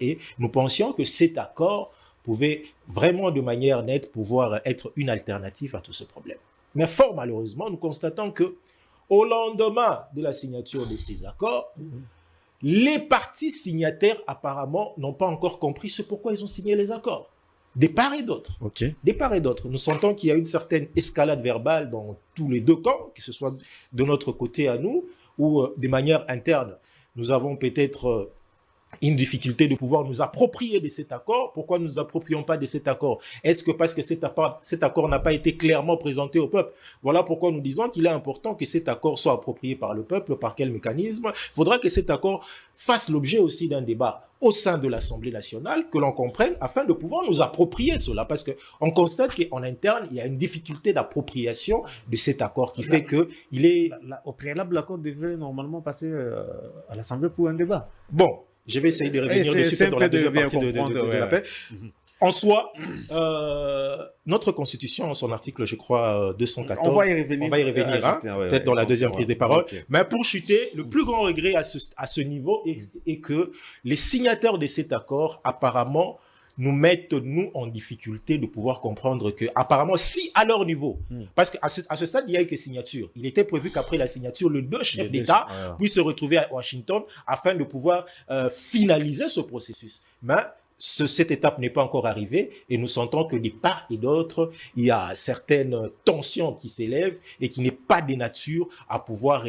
et nous pensions que cet accord pouvait vraiment de manière nette pouvoir être une alternative à tout ce problème. Mais fort malheureusement, nous constatons que au lendemain de la signature de ces accords, les partis signataires apparemment n'ont pas encore compris ce pourquoi ils ont signé les accords. Des part et d'autre. Okay. Des part et d'autre. Nous sentons qu'il y a une certaine escalade verbale dans tous les deux camps, que ce soit de notre côté à nous ou de manière interne. Nous avons peut-être une difficulté de pouvoir nous approprier de cet accord. Pourquoi ne nous approprions pas de cet accord? Est-ce que parce que cet accord n'a pas été clairement présenté au peuple? Voilà pourquoi nous disons qu'il est important que cet accord soit approprié par le peuple. Par quel mécanisme? Il faudra que cet accord fasse l'objet aussi d'un débat au sein de l'Assemblée nationale, que l'on comprenne, afin de pouvoir nous approprier cela. Parce qu'on constate qu'en interne, il y a une difficulté d'appropriation de cet accord qui fait qu'il est... Au préalable, l'accord devrait normalement passer à l'Assemblée pour un débat. Bon, je vais essayer de revenir dessus dans la deuxième partie de la paix. En soi, notre Constitution, en son article, je crois, 214, on va y revenir peut-être dans la deuxième prise des paroles. Okay. Mais pour chuter, le plus grand regret à ce niveau est que les signataires de cet accord, apparemment, nous mettent, nous, en difficulté de pouvoir comprendre que, apparemment, si à leur niveau, parce qu'à ce stade, il n'y a eu que signature. Il était prévu qu'après la signature, les deux chefs d'État puissent se retrouver à Washington afin de pouvoir finaliser ce processus. Mais cette étape n'est pas encore arrivée et nous sentons que de part et d'autre, il y a certaines tensions qui s'élèvent et qui n'est pas de nature à pouvoir